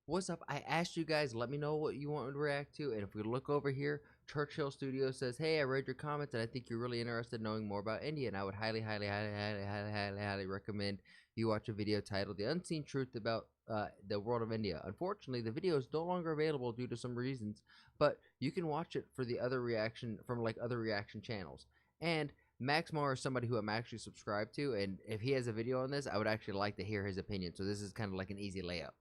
What's up? I asked you guys, let me know what you want me to react to. And if we look over here, Churchill Studio says, hey, I read your comments and I think you're really interested in knowing more about India. And I would highly recommend you watch a video titled The Unseen Truth About the World of India. Unfortunately, the video is no longer available due to some reasons, but you can watch it for the other reaction from like other reaction channels. And Max Moore is somebody who I'm actually subscribed to, and if he has a video on this, I would actually like to hear his opinion. So this is kind of like an easy layup.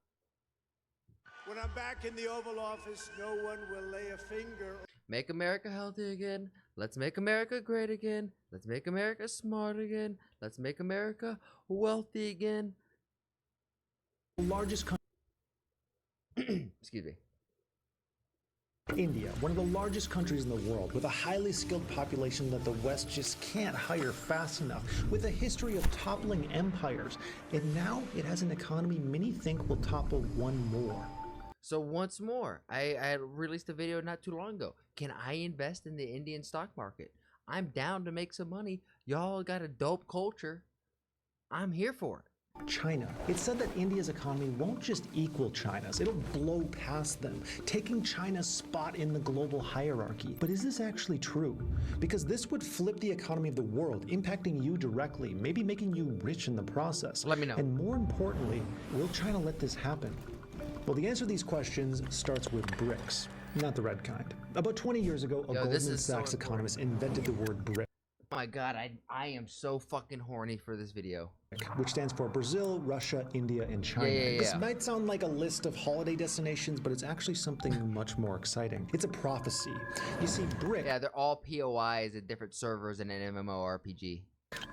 When I'm back in the Oval Office, no one will lay a finger. Make America healthy again. Let's make America great again. Let's make America smart again. Let's make America wealthy again. The largest country. Excuse me. India, one of the largest countries in the world, with a highly skilled population that the West just can't hire fast enough, with a history of toppling empires, and now it has an economy many think will topple one more. So once more, I released a video not too long ago. Can I invest in the Indian stock market? I'm down to make some money. Y'all got a dope culture. I'm here for it. China. It's said that India's economy won't just equal China's, it'll blow past them, taking China's spot in the global hierarchy. But is this actually true? Because this would flip the economy of the world, impacting you directly, maybe making you rich in the process. Let me know. And more importantly, will China let this happen? Well, the answer to these questions starts with BRICS, not the red kind. About 20 years ago, a Goldman Sachs economist invented the word BRICS. Oh my god, I am so fucking horny for this video. Which stands for Brazil, Russia, India, and China. This might sound like a list of holiday destinations, but it's actually something much more exciting. It's a prophecy. You see, BRIC... Yeah, they're all POIs at different servers in an MMORPG.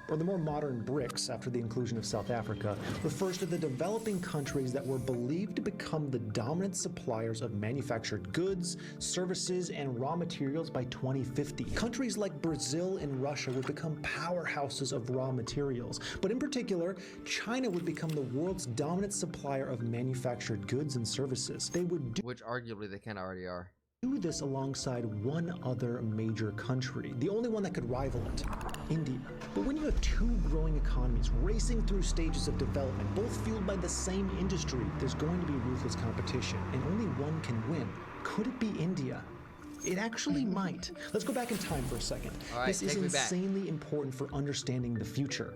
Or the more modern BRICS, after the inclusion of South Africa, refers to the developing countries that were believed to become the dominant suppliers of manufactured goods, services, and raw materials by 2050. Countries like Brazil and Russia would become powerhouses of raw materials, but in particular, China would become the world's dominant supplier of manufactured goods and services. They would do, which arguably they kind of already are. Do this alongside one other major country, the only one that could rival it, India. But when you have two growing economies racing through stages of development, both fueled by the same industry, there's going to be ruthless competition, and only one can win. Could it be India? It actually might. Let's go back in time for a second. This is insanely important for understanding the future.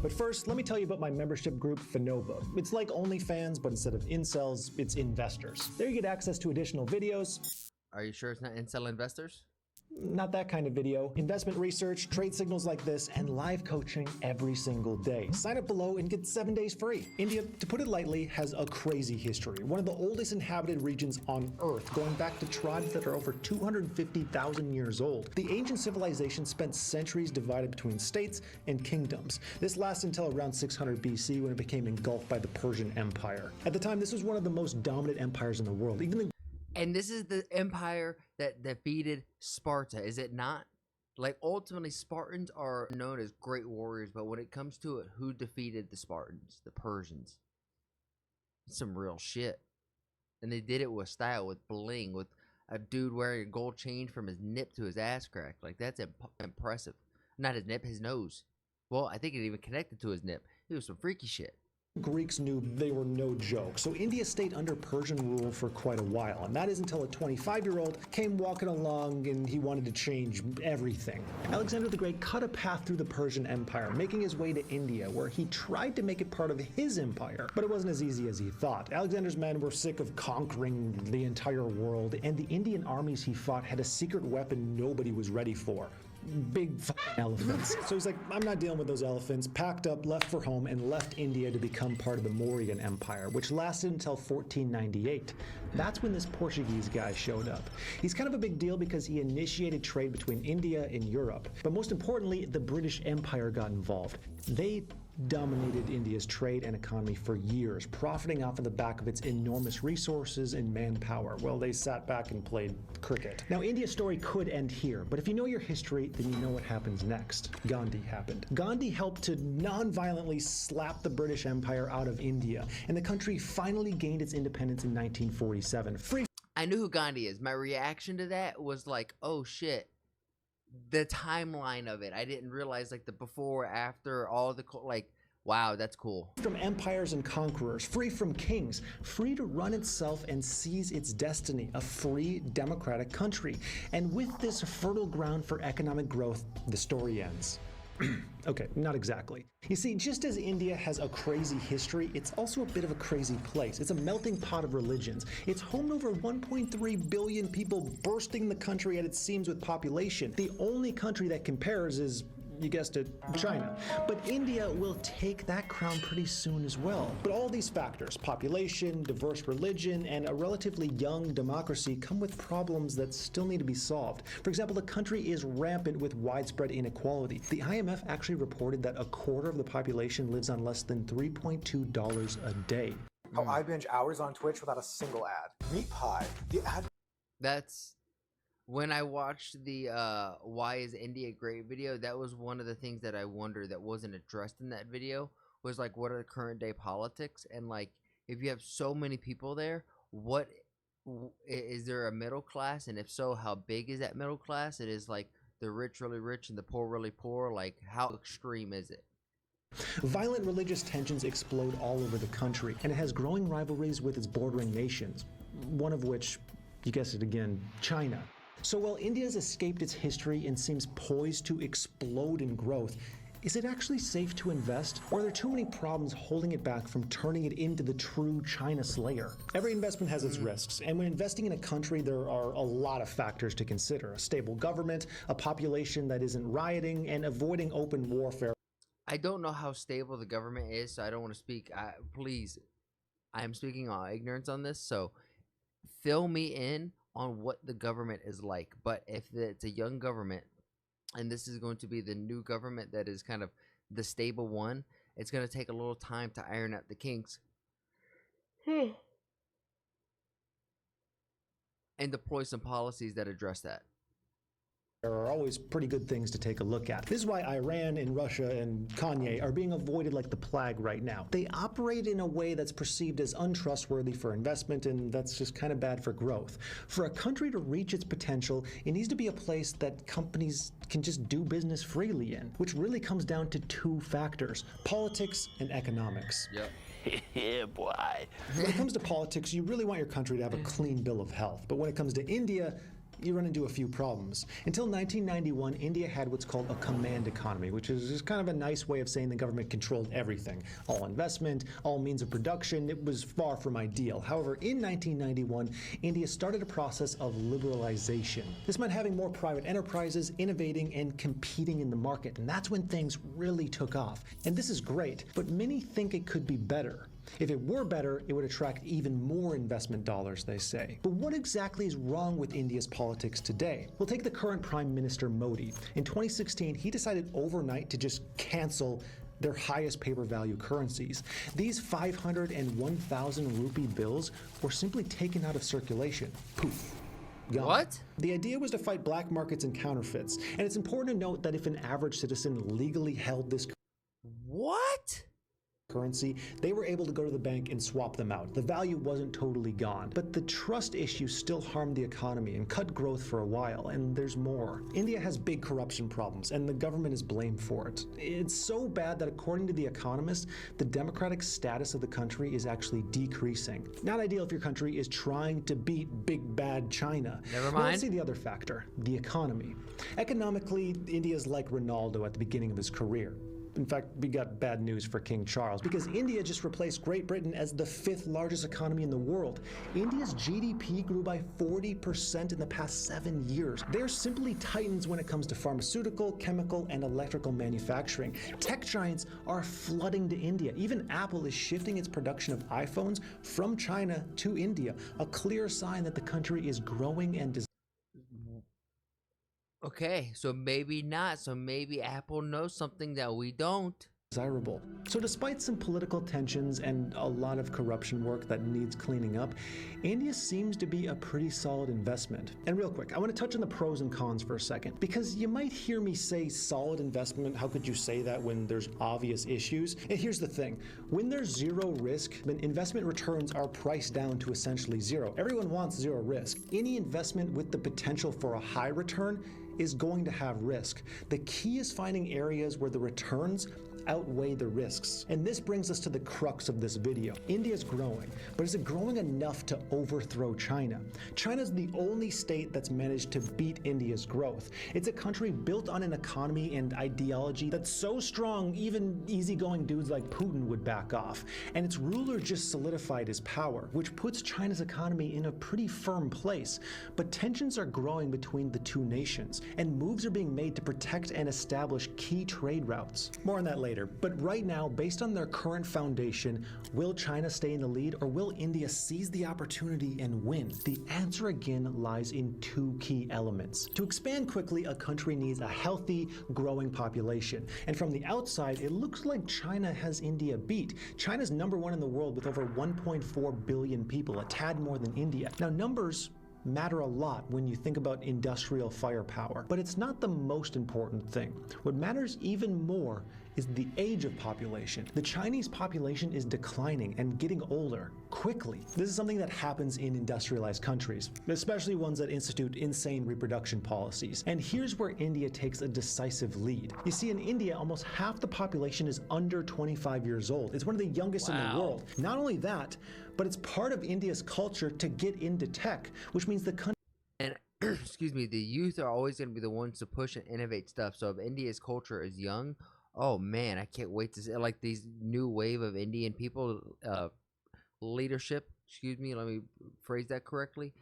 But first, let me tell you about my membership group, Fanova. It's like OnlyFans, but instead of incels, it's investors. There you get access to additional videos. Are you sure it's not incel investors? Not that kind of video. Investment research, trade signals like this, and live coaching every single day. Sign up below and get 7 days free. India, to put it lightly, has a crazy history. One of the oldest inhabited regions on Earth, going back to tribes that are over 250,000 years old. The ancient civilization spent centuries divided between states and kingdoms. This lasted until around 600 BC when it became engulfed by the Persian Empire. At the time, this was one of the most dominant empires in the world. And this is the empire that defeated Sparta, is it not? Like, ultimately, Spartans are known as great warriors, but when it comes to it, who defeated the Spartans? The Persians. Some real shit. And they did it with style, with bling, with a dude wearing a gold chain from his nip to his ass crack. Like, that's impressive. Not his nip, his nose. Well, I think it even connected to his nip. It was some freaky shit. Greeks knew they were no joke, so India stayed under Persian rule for quite a while, and that is until a 25-year-old came walking along and he wanted to change everything. Alexander the Great cut a path through the Persian Empire, making his way to India, where he tried to make it part of his empire, but it wasn't as easy as he thought. Alexander's men were sick of conquering the entire world, and the Indian armies he fought had a secret weapon nobody was ready for. Big elephants. So he's like, I'm not dealing with those elephants, packed up, left for home, and left India to become part of the Mauryan Empire, which lasted until 1498. That's when this Portuguese guy showed up. He's kind of a big deal because he initiated trade between India and Europe. But most importantly, the British Empire got involved. They dominated India's trade and economy for years, profiting off of the back of its enormous resources and manpower. Well, they sat back and played cricket. Now, India's story could end here, but if you know your history, then you know what happens next. Gandhi happened. Gandhi helped to non-violently slap the British Empire out of India, and the country finally gained its independence in 1947. I knew who Gandhi is. My reaction to that was like, oh shit. The timeline of it, I didn't realize like the before, after, all the like Wow, that's cool. From empires and conquerors, free from kings, free to run itself and seize its destiny, a free, democratic country. And with this fertile ground for economic growth, the story ends. Okay, not exactly. You see, just as India has a crazy history, it's also a bit of a crazy place. It's a melting pot of religions. It's home to over 1.3 billion people, bursting the country at its seams with population. The only country that compares is, you guessed it, China. But India will take that crown pretty soon as well. But all these factors, population, diverse religion, and a relatively young democracy, come with problems that still need to be solved. For example, the country is rampant with widespread inequality. The IMF actually reported that a quarter of the population lives on less than $3.2 a day. Oh, I binge hours on Twitch without a single ad. Meat pie. The ad. That's when I watched the Why is India Great video, that was one of the things that I wondered that wasn't addressed in that video, was like, what are the current day politics? And like, if you have so many people there, what is there a middle class? And if so, how big is that middle class? It is like the rich really rich and the poor really poor. Like, how extreme is it? Violent religious tensions explode all over the country, and it has growing rivalries with its bordering nations, one of which, you guessed it again, China. So while India has escaped its history and seems poised to explode in growth, is it actually safe to invest? Or are there too many problems holding it back from turning it into the true China slayer? Every investment has its risks, and when investing in a country, there are a lot of factors to consider. A stable government, a population that isn't rioting, and avoiding open warfare. I don't know how stable the government is, so I don't want to speak. Please, I am speaking on ignorance on this, so fill me in on what the government is like. But if it's a young government and this is going to be the new government that is kind of the stable one, it's going to take a little time to iron out the kinks and deploy some policies that address that. There are always pretty good things to take a look at. This is why Iran and Russia and Kanye are being avoided like the plague right now. They operate in a way that's perceived as untrustworthy for investment, and that's just kind of bad for growth. For a country to reach its potential, it needs to be a place that companies can just do business freely in, which really comes down to two factors: politics and economics. Yep. Yeah, boy. When it comes to politics, you really want your country to have a clean bill of health. But when it comes to India, you run into a few problems. Until 1991, India had what's called a command economy, which is just kind of a nice way of saying the government controlled everything. All investment, all means of production. It was far from ideal. However, in 1991, India started a process of liberalization. This meant having more private enterprises, innovating and competing in the market. And that's when things really took off. And this is great, but many think it could be better. If it were better, it would attract even more investment dollars, they say. But what exactly is wrong with India's politics today? We'll take the current Prime Minister Modi. In 2016, he decided overnight to just cancel their highest paper value currencies. These 500 and 1,000 rupee bills were simply taken out of circulation. Poof. Gone. What? The idea was to fight black markets and counterfeits. And it's important to note that if an average citizen legally held this What? currency, they were able to go to the bank and swap them out. The value wasn't totally gone, but the trust issue still harmed the economy and cut growth for a while, and there's more. India has big corruption problems, and the government is blamed for it. It's so bad that according to The Economist, the democratic status of the country is actually decreasing. Not ideal if your country is trying to beat big bad China. Never Now, mind. let's see the other factor, the economy. Economically, India is like Ronaldo at the beginning of his career. In fact, we got bad news for King Charles, because India just replaced Great Britain as the 5th largest economy in the world. India's GDP grew by 40% in the past 7 years. They're simply titans when it comes to pharmaceutical, chemical, and electrical manufacturing. Tech giants are flooding to India. Even Apple is shifting its production of iPhones from China to India, a clear sign that the country is growing and Okay, so maybe not. So maybe Apple knows something that we don't. desirable. So despite some political tensions and a lot of corruption work that needs cleaning up, India seems to be a pretty solid investment. And real quick, I want to touch on the pros and cons for a second, because you might hear me say solid investment. How could you say that when there's obvious issues? And here's the thing, when there's zero risk, then investment returns are priced down to essentially zero. Everyone wants zero risk. Any investment with the potential for a high return is going to have risk. The key is finding areas where the returns outweigh the risks. And this brings us to the crux of this video. India's growing, but is it growing enough to overthrow China? China's the only state that's managed to beat India's growth. It's a country built on an economy and ideology that's so strong even easygoing dudes like Putin would back off. And its ruler just solidified his power, which puts China's economy in a pretty firm place. But tensions are growing between the two nations, and moves are being made to protect and establish key trade routes. More on that later, but right now, based on their current foundation, will China stay in the lead or will India seize the opportunity and win? The answer again lies in two key elements. To expand quickly, a country needs a healthy, growing population. And from the outside, it looks like China has India beat. China's #1 in the world with over 1.4 billion people, a tad more than India. Now, numbers matter a lot when you think about industrial firepower, but it's not the most important thing. What matters even more is the age of population. The Chinese population is declining and getting older quickly. This is something that happens in industrialized countries, especially ones that institute insane reproduction policies. And here's where India takes a decisive lead. You see, in India, almost half the population is under 25 years old. It's one of the youngest in the world. Not only that, but it's part of India's culture to get into tech, which means the country And excuse me, the youth are always going to be the ones to push and innovate stuff. So if India's culture is young, oh man, I can't wait to see like these new wave of Indian people, leadership. Excuse me, let me phrase that correctly.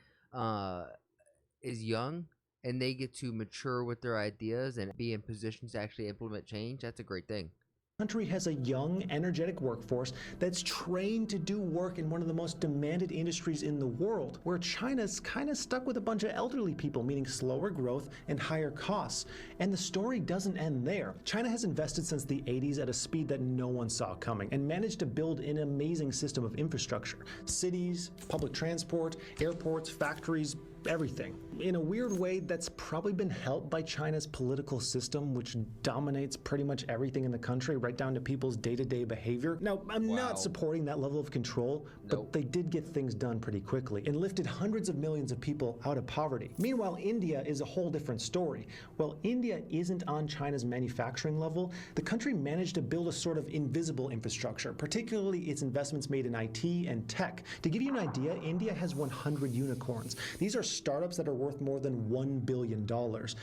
Is young, and they get to mature with their ideas and be in positions to actually implement change. That's a great thing. country has a young, energetic workforce that's trained to do work in one of the most demanded industries in the world, where China's kind of stuck with a bunch of elderly people, meaning slower growth and higher costs. And the story doesn't end there. China has invested since the 80s at a speed that no one saw coming and managed to build an amazing system of infrastructure. Cities, public transport, airports, factories, everything. In a weird way, that's probably been helped by China's political system, which dominates pretty much everything in the country, right down to people's day-to-day behavior. Now, I'm not supporting that level of control, but they did get things done pretty quickly and lifted hundreds of millions of people out of poverty. Meanwhile, India is a whole different story. While India isn't on China's manufacturing level, the country managed to build a sort of invisible infrastructure, particularly its investments made in IT and tech. To give you an idea, India has 100 unicorns. These are startups that are worth more than $1 billion.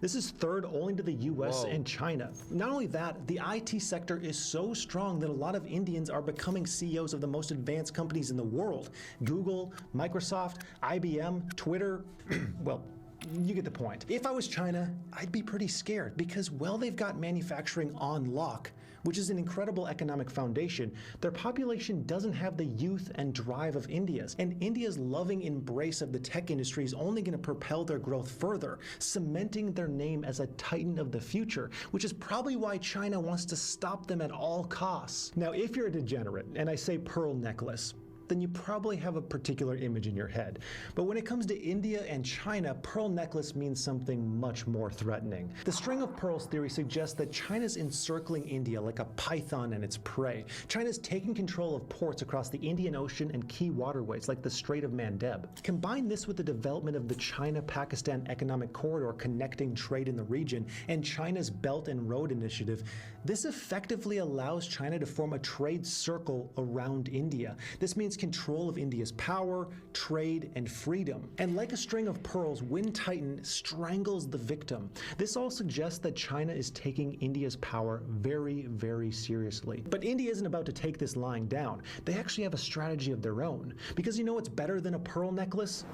This is third only to the US and China. Not only that, the IT sector is so strong that a lot of Indians are becoming CEOs of the most advanced companies in the world. Google, Microsoft, IBM, Twitter, well, you get the point. If I was China, I'd be pretty scared because, well, they've got manufacturing on lock, which is an incredible economic foundation. Their population doesn't have the youth and drive of India's, and India's loving embrace of the tech industry is only going to propel their growth further, cementing their name as a titan of the future, which is probably why China wants to stop them at all costs. Now, if you're a degenerate, and I say pearl necklace, then you probably have a particular image in your head. But when it comes to India and China, pearl necklace means something much more threatening. The string of pearls theory suggests that China's encircling India like a python and its prey. China's taking control of ports across the Indian Ocean and key waterways like the Strait of Mandeb. Combine this with the development of the China-Pakistan Economic Corridor connecting trade in the region and China's Belt and Road Initiative, this effectively allows China to form a trade circle around India. This means control of India's power, trade, and freedom. And like a string of pearls, Wind Titan strangles the victim. This all suggests that China is taking India's power very, very seriously. But India isn't about to take this lying down. They actually have a strategy of their own. Because you know what's better than a pearl necklace?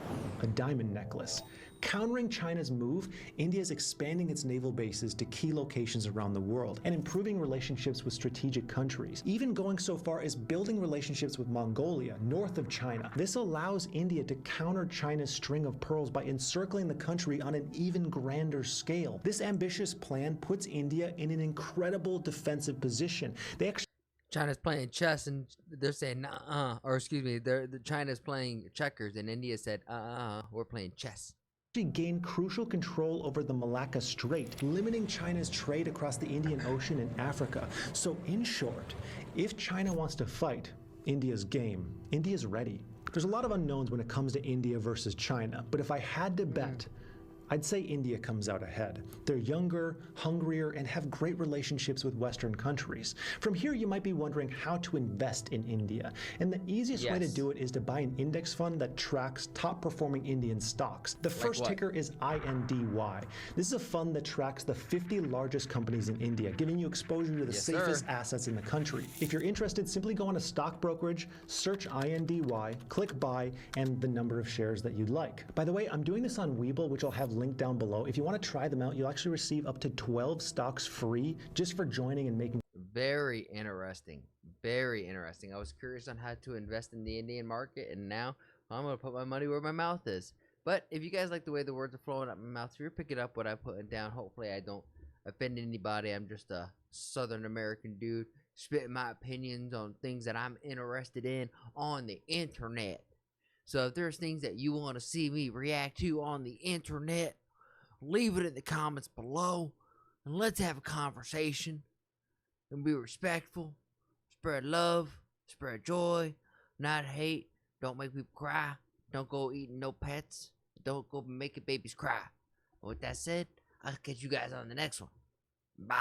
A diamond necklace. Countering China's move, India is expanding its naval bases to key locations around the world and improving relationships with strategic countries, even going so far as building relationships with Mongolia, north of China. This allows India to counter China's string of pearls by encircling the country on an even grander scale. This ambitious plan puts India in an incredible defensive position. China's playing chess and they're saying or excuse me, China's playing checkers and India said we're playing chess. Gain crucial control over the Malacca Strait, limiting China's trade across the Indian Ocean and Africa. So in short, if China wants to fight, India's game. India's ready. There's a lot of unknowns when it comes to India versus China, but if I had to bet, I'd say India comes out ahead. They're younger, hungrier, and have great relationships with Western countries. From here, you might be wondering how to invest in India. And the easiest way to do it is to buy an index fund that tracks top-performing Indian stocks. The first ticker is INDY. This is a fund that tracks the 50 largest companies in India, giving you exposure to the safest assets in the country. If you're interested, simply go on a stock brokerage, search INDY, click buy, and the number of shares that you'd like. By the way, I'm doing this on Webull, which I'll have linked down below. If you want to try them out, you'll actually receive up to 12 stocks free just for joining and making. Very interesting. Very interesting. I was curious on how to invest in the Indian market, and now I'm going to put my money where my mouth is. But if you guys like the way the words are flowing out my mouth, so you're picking up what I'm putting down. Hopefully I don't offend anybody. I'm just a Southern American dude spitting my opinions on things that I'm interested in on the internet. So if there's things that you want to see me react to on the internet, leave it in the comments below, and let's have a conversation and be respectful. Spread love, spread joy, not hate. Don't make people cry. Don't go eating no pets. Don't go making babies cry. And with that said, I'll catch you guys on the next one. Bye.